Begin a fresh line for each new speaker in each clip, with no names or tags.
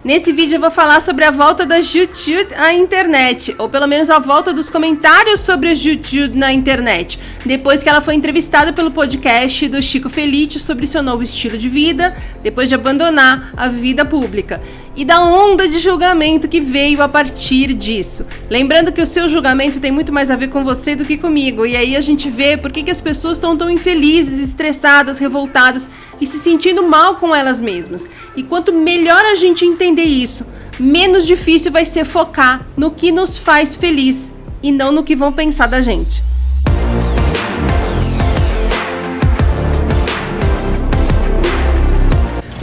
Nesse vídeo eu vou falar sobre a volta da Jut à internet, ou pelo menos a volta dos comentários sobre a Jut na internet, depois que ela foi entrevistada pelo podcast do Chico Felice sobre seu novo estilo de vida, depois de abandonar a vida pública, e da onda de julgamento que veio a partir disso. Lembrando que o seu julgamento tem muito mais a ver com você do que comigo, e aí a gente vê por que as pessoas estão tão infelizes, estressadas, revoltadas e se sentindo mal com elas mesmas. E quanto melhor a gente entender isso, menos difícil vai ser focar no que nos faz feliz e não no que vão pensar da gente.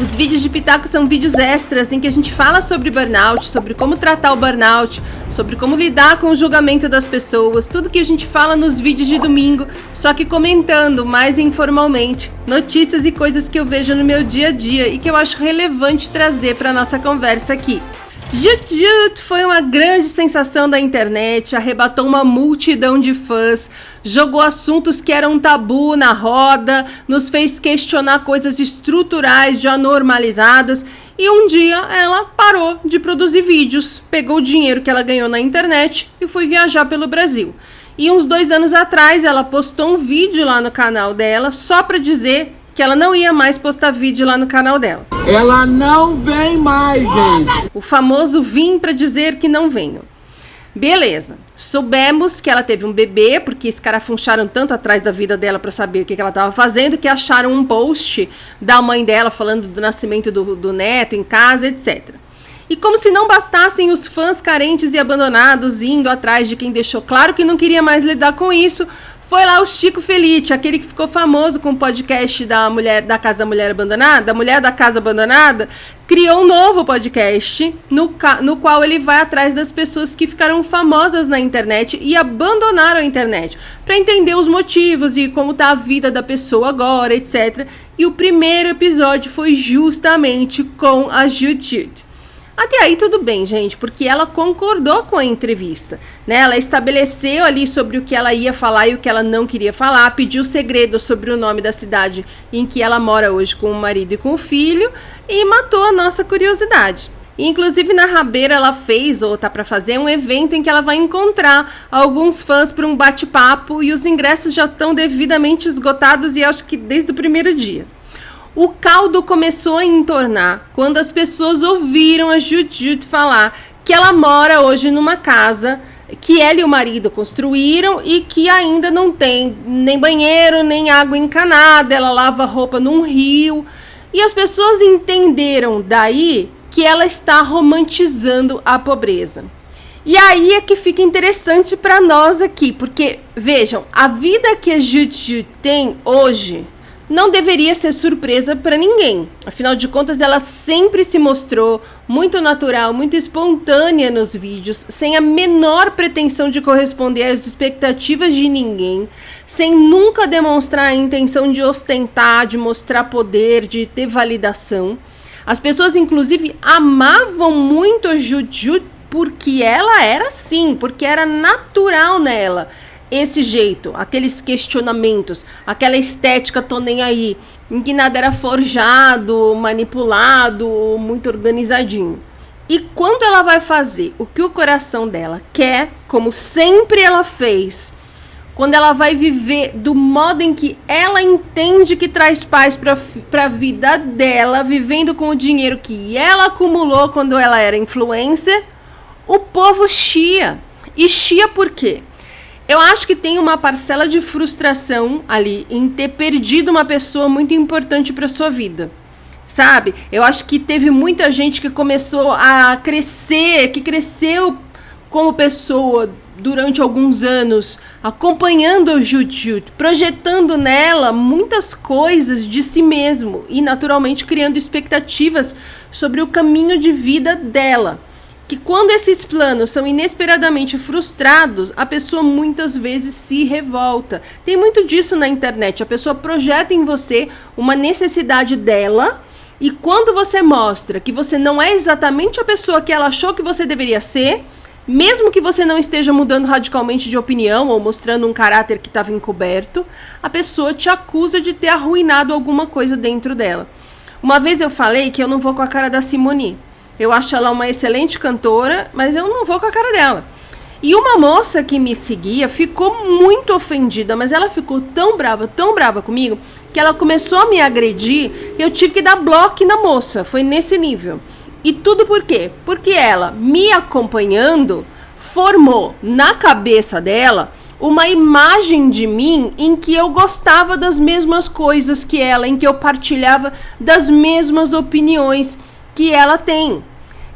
Os vídeos de Pitaco são vídeos extras em que a gente fala sobre burnout, sobre como tratar o burnout, sobre como lidar com o julgamento das pessoas, tudo que a gente fala nos vídeos de domingo, só que comentando mais informalmente, notícias e coisas que eu vejo no meu dia a dia e que eu acho relevante trazer para nossa conversa aqui. Jut foi uma grande sensação da internet, arrebatou uma multidão de fãs, jogou assuntos que eram tabu na roda, nos fez questionar coisas estruturais já normalizadas e um dia ela parou de produzir vídeos, pegou o dinheiro que ela ganhou na internet e foi viajar pelo Brasil. E uns 2 anos atrás ela postou um vídeo lá no canal dela só para dizer que ela não ia mais postar vídeo lá no canal dela.
Ela não vem mais, gente.
O famoso vim pra dizer que não venho. Beleza. Soubemos que ela teve um bebê, porque escarafuncharam tanto atrás da vida dela pra saber o que ela tava fazendo, que acharam um post da mãe dela falando do nascimento do neto em casa, etc. E como se não bastassem os fãs carentes e abandonados indo atrás de quem deixou claro que não queria mais lidar com isso, foi lá o Chico Felice, aquele que ficou famoso com o podcast da mulher da casa da mulher abandonada, da mulher da casa abandonada, criou um novo podcast no qual ele vai atrás das pessoas que ficaram famosas na internet e abandonaram a internet, para entender os motivos e como tá a vida da pessoa agora, etc. E o primeiro episódio foi justamente com a Jut. Até aí tudo bem, gente, porque ela concordou com a entrevista, né? Ela estabeleceu ali sobre o que ela ia falar e o que ela não queria falar, pediu segredo sobre o nome da cidade em que ela mora hoje com o marido e com o filho e matou a nossa curiosidade. Inclusive na Rabeira ela fez, ou tá para fazer, um evento em que ela vai encontrar alguns fãs para um bate-papo e os ingressos já estão devidamente esgotados e acho que desde o primeiro dia. O caldo começou a entornar quando as pessoas ouviram a Jut falar que ela mora hoje numa casa que ela e o marido construíram e que ainda não tem nem banheiro, nem água encanada, ela lava roupa num rio. E as pessoas entenderam daí que ela está romantizando a pobreza. E aí é que fica interessante para nós aqui, porque, vejam, a vida que a Jut tem hoje não deveria ser surpresa para ninguém. Afinal de contas, ela sempre se mostrou muito natural, muito espontânea nos vídeos, sem a menor pretensão de corresponder às expectativas de ninguém, sem nunca demonstrar a intenção de ostentar, de mostrar poder, de ter validação. As pessoas, inclusive, amavam muito a Jut porque ela era assim, porque era natural nela. Esse jeito, aqueles questionamentos, aquela estética tô nem aí, em que nada era forjado, manipulado, muito organizadinho. E quando ela vai fazer o que o coração dela quer, como sempre ela fez, quando ela vai viver do modo em que ela entende que traz paz para a vida dela, vivendo com o dinheiro que ela acumulou quando ela era influencer, o povo chia. E chia por quê? Eu acho que tem uma parcela de frustração ali em ter perdido uma pessoa muito importante para sua vida, sabe? Eu acho que teve muita gente que começou a crescer, que cresceu como pessoa durante alguns anos, acompanhando a Jut, projetando nela muitas coisas de si mesmo e naturalmente criando expectativas sobre o caminho de vida dela. Que quando esses planos são inesperadamente frustrados, a pessoa muitas vezes se revolta. Tem muito disso na internet. A pessoa projeta em você uma necessidade dela e quando você mostra que você não é exatamente a pessoa que ela achou que você deveria ser, mesmo que você não esteja mudando radicalmente de opinião ou mostrando um caráter que estava encoberto, a pessoa te acusa de ter arruinado alguma coisa dentro dela. Uma vez eu falei que eu não vou com a cara da Simone. Eu acho ela uma excelente cantora, mas eu não vou com a cara dela. E uma moça que me seguia ficou muito ofendida, mas ela ficou tão brava comigo, que ela começou a me agredir e eu tive que dar bloco na moça. Foi nesse nível. E tudo por quê? Porque ela, me acompanhando, formou na cabeça dela uma imagem de mim em que eu gostava das mesmas coisas que ela, em que eu partilhava das mesmas opiniões que ela tem.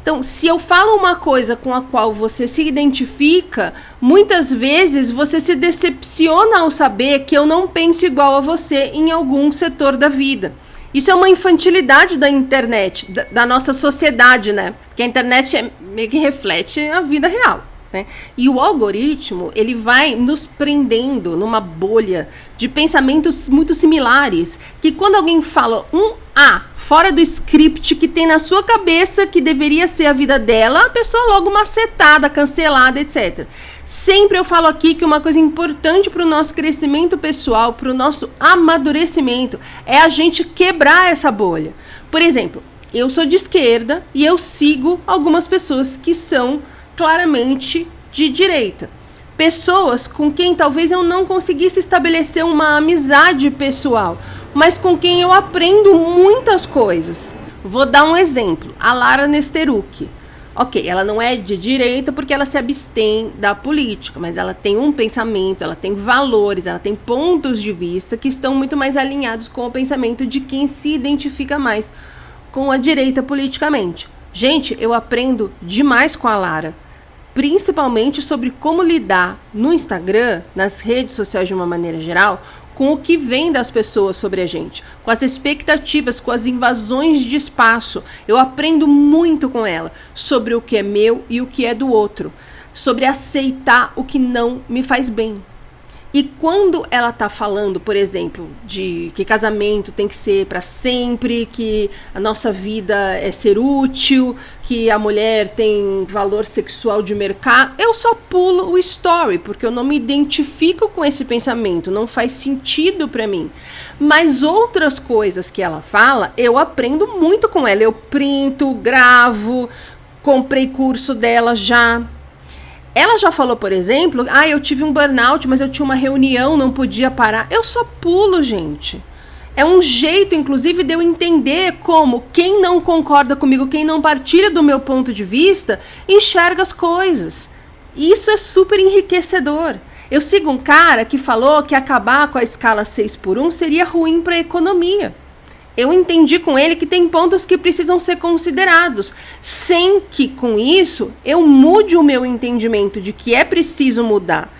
Então, se eu falo uma coisa com a qual você se identifica, muitas vezes você se decepciona ao saber que eu não penso igual a você em algum setor da vida. Isso é uma infantilidade da internet, da nossa sociedade, né? Porque a internet meio que reflete a vida real, né? E o algoritmo, ele vai nos prendendo numa bolha de pensamentos muito similares, que quando alguém fala fora do script que tem na sua cabeça que deveria ser a vida dela, a pessoa logo macetada, cancelada, etc. Sempre eu falo aqui que uma coisa importante para o nosso crescimento pessoal, para o nosso amadurecimento, é a gente quebrar essa bolha. Por exemplo, eu sou de esquerda e eu sigo algumas pessoas que são claramente de direita. Pessoas com quem talvez eu não conseguisse estabelecer uma amizade pessoal, mas com quem eu aprendo muitas coisas. Vou dar um exemplo, a Lara Nesteruk. Ok, ela não é de direita porque ela se abstém da política, mas ela tem um pensamento, ela tem valores, ela tem pontos de vista que estão muito mais alinhados com o pensamento de quem se identifica mais com a direita politicamente. Gente, eu aprendo demais com a Lara, principalmente sobre como lidar no Instagram, nas redes sociais de uma maneira geral, com o que vem das pessoas sobre a gente, com as expectativas, com as invasões de espaço. Eu aprendo muito com ela sobre o que é meu e o que é do outro, sobre aceitar o que não me faz bem. E quando ela tá falando, por exemplo, de que casamento tem que ser para sempre, que a nossa vida é ser útil, que a mulher tem valor sexual de mercado, eu só pulo o story, porque eu não me identifico com esse pensamento, não faz sentido para mim. Mas outras coisas que ela fala, eu aprendo muito com ela. Eu printo, gravo, comprei curso dela já. Ela já falou, por exemplo, eu tive um burnout, mas eu tinha uma reunião, não podia parar. Eu só pulo, gente. É um jeito, inclusive, de eu entender como quem não concorda comigo, quem não partilha do meu ponto de vista, enxerga as coisas. E isso é super enriquecedor. Eu sigo um cara que falou que acabar com a escala 6x1 seria ruim para a economia. Eu entendi com ele que tem pontos que precisam ser considerados, sem que, com isso, eu mude o meu entendimento de que é preciso mudar,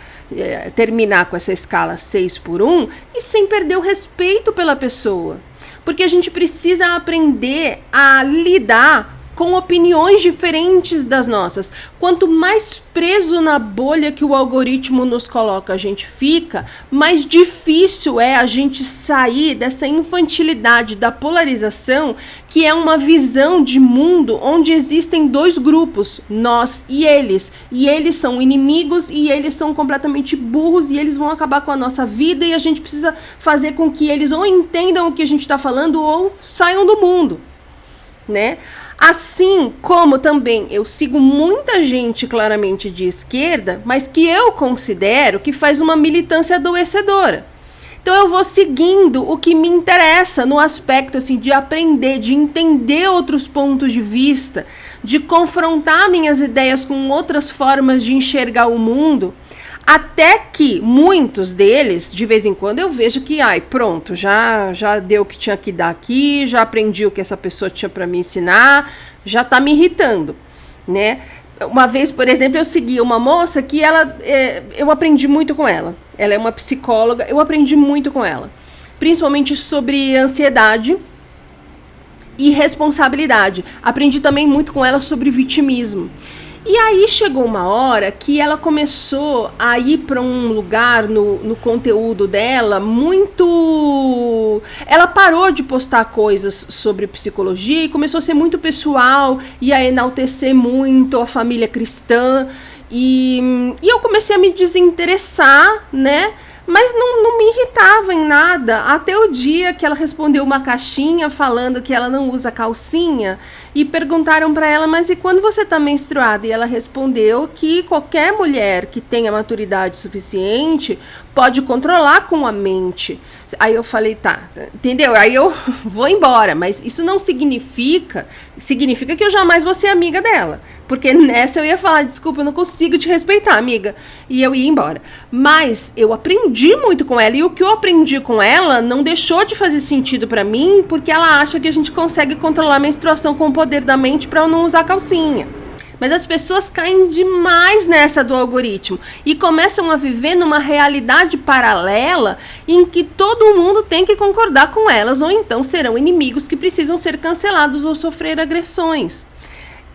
terminar com essa escala 6x1 e sem perder o respeito pela pessoa. Porque a gente precisa aprender a lidar com opiniões diferentes das nossas. Quanto mais preso na bolha que o algoritmo nos coloca a gente fica, mais difícil é a gente sair dessa infantilidade da polarização, que é uma visão de mundo onde existem dois grupos, nós e eles são inimigos e eles são completamente burros e eles vão acabar com a nossa vida e a gente precisa fazer com que eles ou entendam o que a gente está falando ou saiam do mundo, né? Assim como também eu sigo muita gente claramente de esquerda, mas que eu considero que faz uma militância adoecedora. Então eu vou seguindo o que me interessa no aspecto assim, de aprender, de entender outros pontos de vista, de confrontar minhas ideias com outras formas de enxergar o mundo, até que muitos deles, de vez em quando, eu vejo que, pronto, já deu o que tinha que dar aqui, já aprendi o que essa pessoa tinha para me ensinar, já tá me irritando, né? Uma vez, por exemplo, eu segui uma moça que eu aprendi muito com ela. Ela é uma psicóloga, eu aprendi muito com ela. Principalmente sobre ansiedade e responsabilidade. Aprendi também muito com ela sobre vitimismo. E aí chegou uma hora que ela começou a ir para um lugar no conteúdo dela muito... Ela parou de postar coisas sobre psicologia e começou a ser muito pessoal e a enaltecer muito a família cristã. E eu comecei a me desinteressar, né? Mas não me irritava em nada, até o dia que ela respondeu uma caixinha falando que ela não usa calcinha e perguntaram para ela, mas e quando você tá menstruada? E ela respondeu que qualquer mulher que tenha maturidade suficiente pode controlar com a mente. Aí eu falei, tá, entendeu? Aí eu vou embora, mas isso não significa que eu jamais vou ser amiga dela, porque nessa eu ia falar, desculpa, eu não consigo te respeitar, amiga, e eu ia embora. Mas eu aprendi muito com ela, e o que eu aprendi com ela não deixou de fazer sentido pra mim, porque ela acha que a gente consegue controlar a menstruação com o poder da mente pra eu não usar calcinha. Mas as pessoas caem demais nessa do algoritmo e começam a viver numa realidade paralela em que todo mundo tem que concordar com elas, ou então serão inimigos que precisam ser cancelados ou sofrer agressões.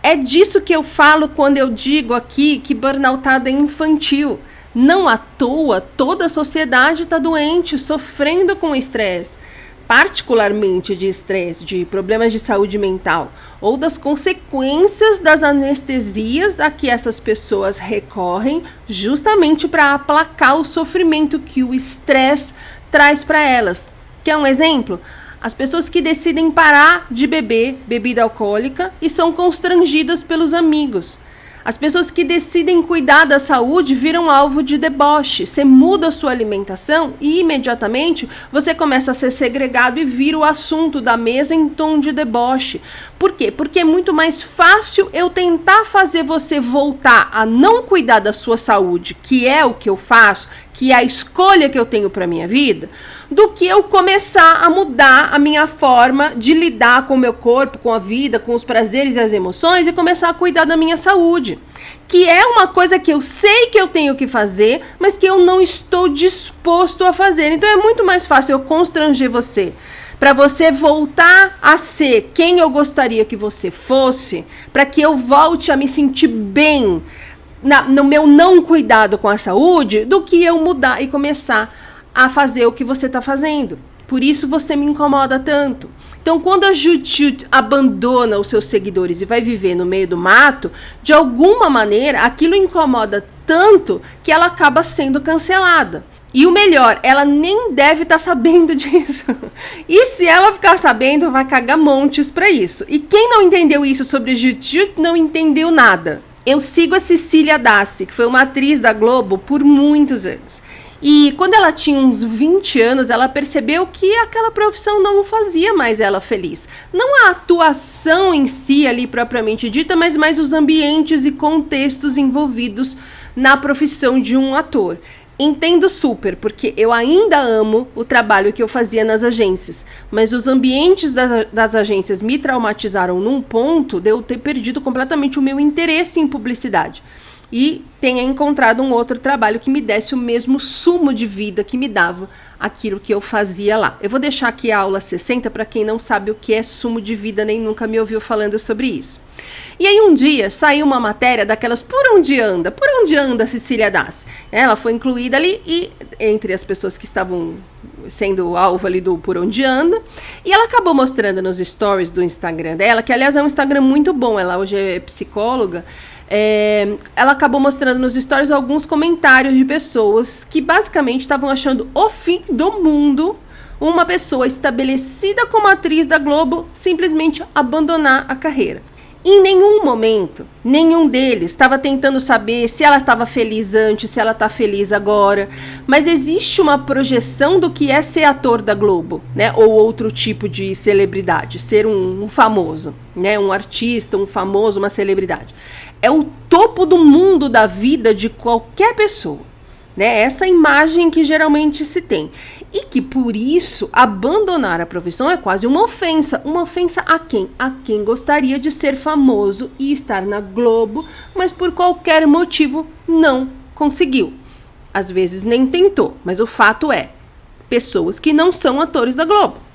É disso que eu falo quando eu digo aqui que burnoutado é infantil. Não à toa, toda a sociedade está doente, sofrendo com estresse. Particularmente de estresse, de problemas de saúde mental, ou das consequências das anestesias a que essas pessoas recorrem justamente para aplacar o sofrimento que o estresse traz para elas. Quer um exemplo? As pessoas que decidem parar de beber bebida alcoólica e são constrangidas pelos amigos. As pessoas que decidem cuidar da saúde viram alvo de deboche. Você muda a sua alimentação e imediatamente você começa a ser segregado e vira o assunto da mesa em tom de deboche. Por quê? Porque é muito mais fácil eu tentar fazer você voltar a não cuidar da sua saúde, que é o que eu faço, que é a escolha que eu tenho para minha vida, do que eu começar a mudar a minha forma de lidar com o meu corpo, com a vida, com os prazeres e as emoções e começar a cuidar da minha saúde. Que é uma coisa que eu sei que eu tenho que fazer, mas que eu não estou disposto a fazer. Então é muito mais fácil eu constranger você, para você voltar a ser quem eu gostaria que você fosse, para que eu volte a me sentir bem no meu não cuidado com a saúde, do que eu mudar e começar a fazer o que você está fazendo. Por isso você me incomoda tanto. Então, quando a Jut abandona os seus seguidores e vai viver no meio do mato, de alguma maneira, aquilo incomoda tanto que ela acaba sendo cancelada. E o melhor, ela nem deve estar sabendo disso. E se ela ficar sabendo, vai cagar montes para isso. E quem não entendeu isso sobre Jut não entendeu nada. Eu sigo a Cecília Dassi, que foi uma atriz da Globo por muitos anos. E quando ela tinha uns 20 anos, ela percebeu que aquela profissão não fazia mais ela feliz. Não a atuação em si ali propriamente dita, mas mais os ambientes e contextos envolvidos na profissão de um ator. Entendo super, porque eu ainda amo o trabalho que eu fazia nas agências, mas os ambientes das agências me traumatizaram num ponto de eu ter perdido completamente o meu interesse em publicidade. E tenha encontrado um outro trabalho que me desse o mesmo sumo de vida que me dava aquilo que eu fazia lá. Eu vou deixar aqui a aula 60 para quem não sabe o que é sumo de vida, nem nunca me ouviu falando sobre isso. E aí um dia saiu uma matéria daquelas por onde anda a Cecília Dassi. Ela foi incluída ali e entre as pessoas que estavam sendo alvo ali do por onde anda, e ela acabou mostrando nos stories do Instagram dela, que aliás é um Instagram muito bom, ela hoje é psicóloga. Ela acabou mostrando nos stories alguns comentários de pessoas que basicamente estavam achando o fim do mundo uma pessoa estabelecida como atriz da Globo simplesmente abandonar a carreira. Em nenhum momento, nenhum deles estava tentando saber se ela estava feliz antes, se ela está feliz agora. Mas existe uma projeção do que é ser ator da Globo, né? Ou outro tipo de celebridade, ser um famoso, né? Um artista, um famoso, uma celebridade. É o topo do mundo da vida de qualquer pessoa, né? Essa imagem que geralmente se tem. E que por isso abandonar a profissão é quase uma ofensa. Uma ofensa a quem? A quem gostaria de ser famoso e estar na Globo, mas por qualquer motivo não conseguiu. Às vezes nem tentou, mas o fato é, pessoas que não são atores da Globo.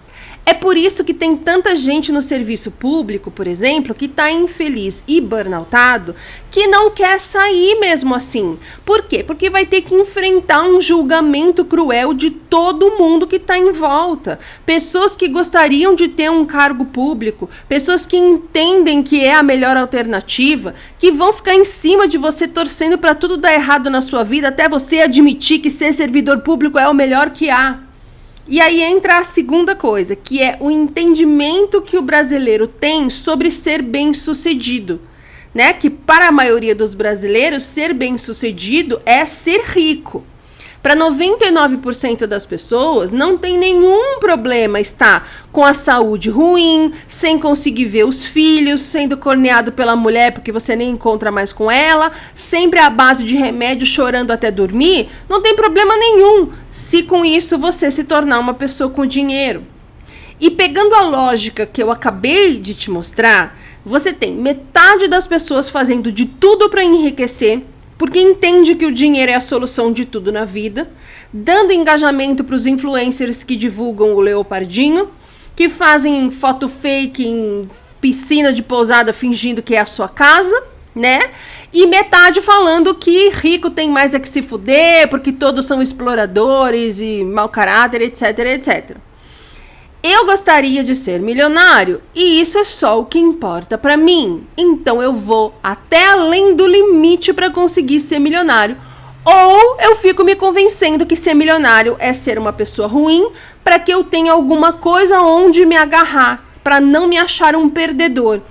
É por isso que tem tanta gente no serviço público, por exemplo, que está infeliz e burnoutado, que não quer sair mesmo assim. Por quê? Porque vai ter que enfrentar um julgamento cruel de todo mundo que está em volta. Pessoas que gostariam de ter um cargo público, pessoas que entendem que é a melhor alternativa, que vão ficar em cima de você torcendo para tudo dar errado na sua vida, até você admitir que ser servidor público é o melhor que há. E aí entra a segunda coisa, que é o entendimento que o brasileiro tem sobre ser bem-sucedido, né? Que para a maioria dos brasileiros, ser bem-sucedido é ser rico. Para 99% das pessoas, não tem nenhum problema estar com a saúde ruim, sem conseguir ver os filhos, sendo corneado pela mulher porque você nem encontra mais com ela, sempre à base de remédio, chorando até dormir. Não tem problema nenhum se com isso você se tornar uma pessoa com dinheiro. E pegando a lógica que eu acabei de te mostrar, você tem metade das pessoas fazendo de tudo para enriquecer, porque entende que o dinheiro é a solução de tudo na vida, dando engajamento para os influencers que divulgam o leopardinho, que fazem foto fake em piscina de pousada fingindo que é a sua casa, né? E metade falando que rico tem mais é que se fuder, porque todos são exploradores e mau caráter, etc, etc. Eu gostaria de ser milionário e isso é só o que importa para mim. Então eu vou até além do limite para conseguir ser milionário. Ou eu fico me convencendo que ser milionário é ser uma pessoa ruim para que eu tenha alguma coisa onde me agarrar, para não me achar um perdedor,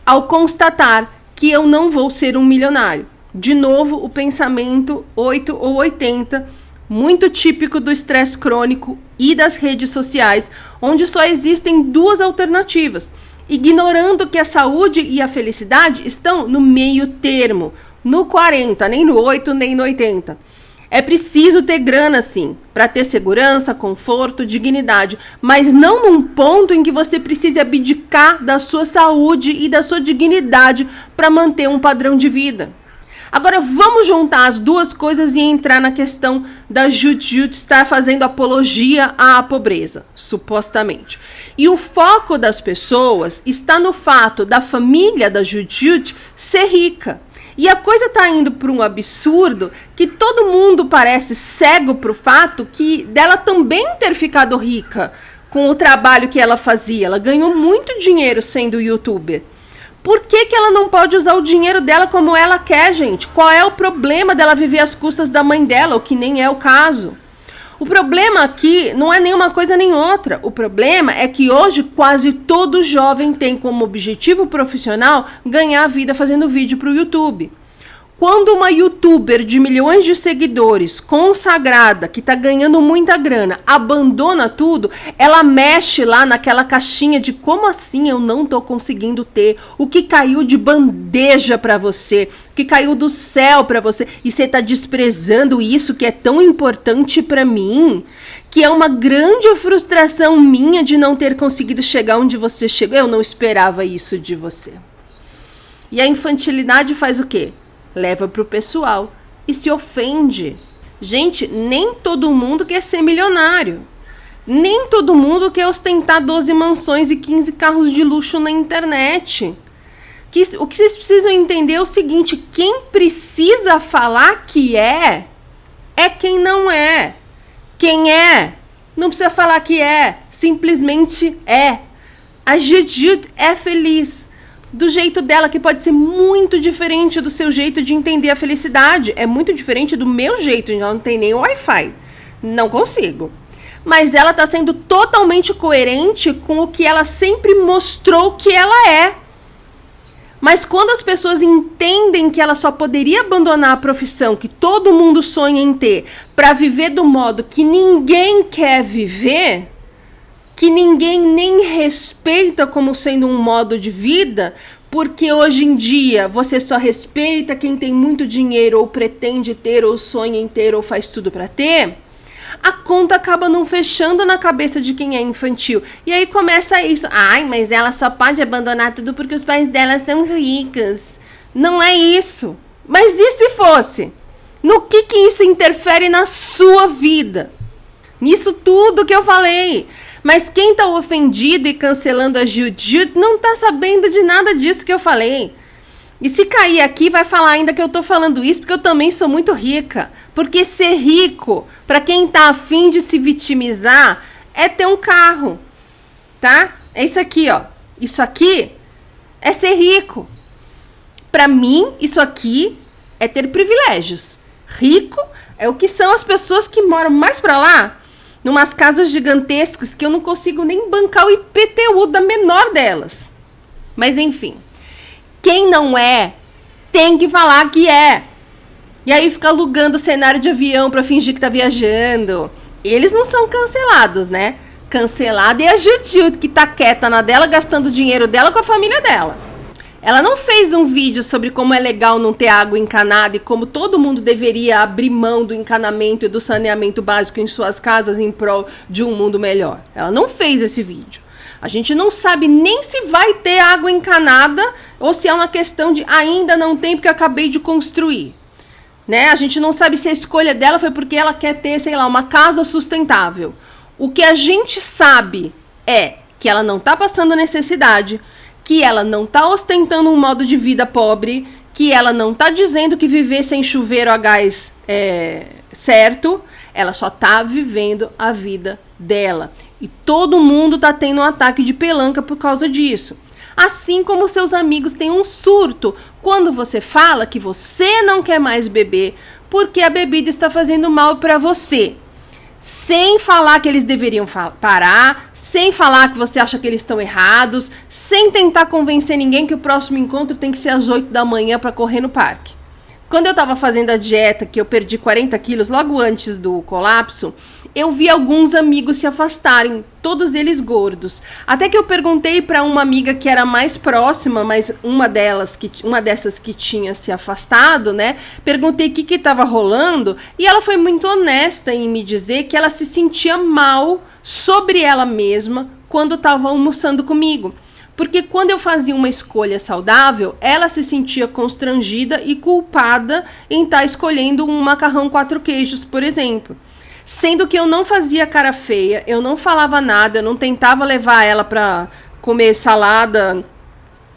ao constatar que eu não vou ser um milionário. De novo, o pensamento 8 ou 80, muito típico do estresse crônico e das redes sociais, onde só existem duas alternativas, ignorando que a saúde e a felicidade estão no meio termo, no 40, nem no 8, nem no 80. É preciso ter grana, sim, para ter segurança, conforto, dignidade, mas não num ponto em que você precise abdicar da sua saúde e da sua dignidade para manter um padrão de vida. Agora vamos juntar as duas coisas e entrar na questão da Jut estar fazendo apologia à pobreza, supostamente. E o foco das pessoas está no fato da família da Jut ser rica. E a coisa tá indo para um absurdo que todo mundo parece cego pro fato que dela também ter ficado rica com o trabalho que ela fazia. Ela ganhou muito dinheiro sendo youtuber. Por que ela não pode usar o dinheiro dela como ela quer, gente? Qual é o problema dela viver às custas da mãe dela, o que nem é o caso? O problema aqui não é nem uma coisa nem outra. O problema é que hoje quase todo jovem tem como objetivo profissional ganhar a vida fazendo vídeo para o YouTube. Quando uma youtuber de milhões de seguidores, consagrada, que tá ganhando muita grana, abandona tudo, ela mexe lá naquela caixinha de como assim eu não tô conseguindo ter o que caiu de bandeja pra você, o que caiu do céu pra você, e você tá desprezando isso que é tão importante pra mim, que é uma grande frustração minha de não ter conseguido chegar onde você chegou. Eu não esperava isso de você. E a infantilidade faz o quê? Leva pro pessoal e se ofende. Gente, nem todo mundo quer ser milionário. Nem todo mundo quer ostentar 12 mansões e 15 carros de luxo na internet. O que vocês precisam entender é o seguinte: quem precisa falar que é quem não é. Quem é, não precisa falar que é, simplesmente é. A Jut é feliz. Do jeito dela, que pode ser muito diferente do seu jeito de entender a felicidade. É muito diferente do meu jeito, ela não tem nem Wi-Fi. Não consigo. Mas ela tá sendo totalmente coerente com o que ela sempre mostrou que ela é. Mas quando as pessoas entendem que ela só poderia abandonar a profissão que todo mundo sonha em ter para viver do modo que ninguém quer viver, que ninguém nem respeita como sendo um modo de vida, porque hoje em dia você só respeita quem tem muito dinheiro, ou pretende ter, ou sonha em ter, ou faz tudo para ter, a conta acaba não fechando na cabeça de quem é infantil. E aí começa isso. Ai, mas ela só pode abandonar tudo porque os pais dela são ricos. Não é isso. Mas e se fosse? No que isso interfere na sua vida? Nisso tudo que eu falei. Mas quem tá ofendido e cancelando a Jut não tá sabendo de nada disso que eu falei. E se cair aqui, vai falar ainda que eu tô falando isso porque eu também sou muito rica. Porque ser rico, pra quem tá afim de se vitimizar, é ter um carro, tá? É isso aqui, ó. Isso aqui é ser rico. Pra mim, isso aqui é ter privilégios. Rico é o que são as pessoas que moram mais pra lá. numas casas gigantescas que eu não consigo nem bancar o IPTU da menor delas. Mas enfim, quem não é, tem que falar que é. E aí fica alugando cenário de avião pra fingir que tá viajando. Eles não são cancelados, né? Cancelada é a Juju, que tá quieta na dela, gastando o dinheiro dela com a família dela. Ela não fez um vídeo sobre como é legal não ter água encanada e como todo mundo deveria abrir mão do encanamento e do saneamento básico em suas casas em prol de um mundo melhor. Ela não fez esse vídeo. A gente não sabe nem se vai ter água encanada ou se é uma questão de ainda não tem porque eu acabei de construir. Né? A gente não sabe se a escolha dela foi porque ela quer ter, sei lá, uma casa sustentável. O que a gente sabe é que ela não tá passando necessidade, que ela não tá ostentando um modo de vida pobre, que ela não tá dizendo que viver sem chuveiro a gás é certo, ela só tá vivendo a vida dela. E todo mundo tá tendo um ataque de pelanca por causa disso. Assim como seus amigos têm um surto quando você fala que você não quer mais beber porque a bebida está fazendo mal para você. Sem falar que eles deveriam parar, sem falar que você acha que eles estão errados, sem tentar convencer ninguém que o próximo encontro tem que ser às 8 da manhã para correr no parque. Quando eu estava fazendo a dieta, que eu perdi 40 quilos logo antes do colapso, eu vi alguns amigos se afastarem, todos eles gordos. Até que eu perguntei para uma amiga que era mais próxima, mas uma dessas que tinha se afastado, né? Perguntei o que estava rolando e ela foi muito honesta em me dizer que ela se sentia mal sobre ela mesma quando estava almoçando comigo. Porque quando eu fazia uma escolha saudável, ela se sentia constrangida e culpada em estar escolhendo um macarrão 4 queijos, por exemplo. Sendo que eu não fazia cara feia, eu não falava nada, eu não tentava levar ela para comer salada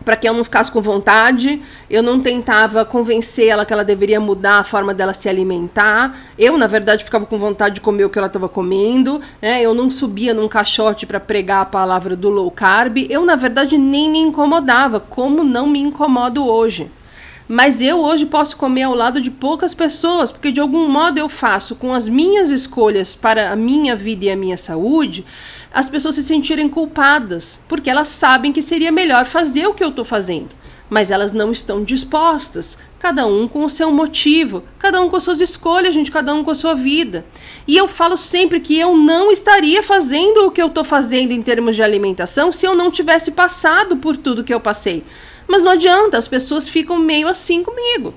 para que ela não ficasse com vontade, eu não tentava convencer ela que ela deveria mudar a forma dela se alimentar, eu, na verdade, ficava com vontade de comer o que ela estava comendo, né? Eu não subia num caixote para pregar a palavra do low carb, eu, na verdade, nem me incomodava, como não me incomodo hoje. Mas eu hoje posso comer ao lado de poucas pessoas, porque de algum modo eu faço com as minhas escolhas para a minha vida e a minha saúde, as pessoas se sentirem culpadas, porque elas sabem que seria melhor fazer o que eu estou fazendo, mas elas não estão dispostas, cada um com o seu motivo, cada um com as suas escolhas, gente, cada um com a sua vida. E eu falo sempre que eu não estaria fazendo o que eu estou fazendo em termos de alimentação se eu não tivesse passado por tudo que eu passei. Mas não adianta, as pessoas ficam meio assim comigo.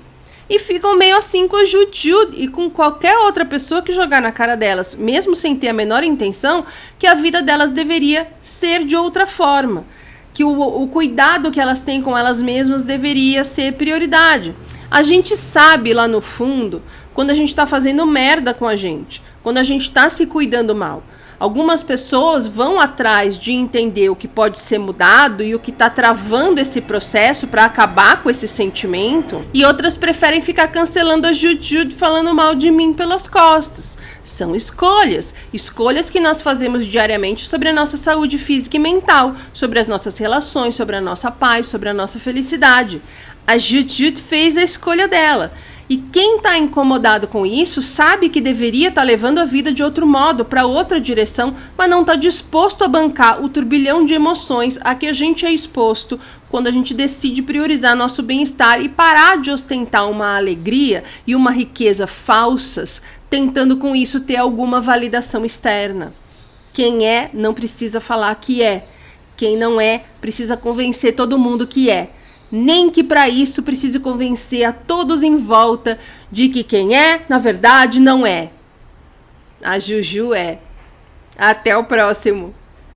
E ficam meio assim com a Juju e com qualquer outra pessoa que jogar na cara delas, mesmo sem ter a menor intenção, que a vida delas deveria ser de outra forma. Que o cuidado que elas têm com elas mesmas deveria ser prioridade. A gente sabe lá no fundo quando a gente está fazendo merda com a gente, quando a gente está se cuidando mal. Algumas pessoas vão atrás de entender o que pode ser mudado e o que está travando esse processo para acabar com esse sentimento. E outras preferem ficar cancelando a Juju falando mal de mim pelas costas. São escolhas que nós fazemos diariamente sobre a nossa saúde física e mental, sobre as nossas relações, sobre a nossa paz, sobre a nossa felicidade. A Juju fez a escolha dela. E quem está incomodado com isso sabe que deveria estar levando a vida de outro modo, para outra direção, mas não está disposto a bancar o turbilhão de emoções a que a gente é exposto quando a gente decide priorizar nosso bem-estar e parar de ostentar uma alegria e uma riqueza falsas, tentando com isso ter alguma validação externa. Quem é, não precisa falar que é. Quem não é, precisa convencer todo mundo que é. Nem que para isso precise convencer a todos em volta de que quem é, na verdade, não é. A Juju é. Até o próximo.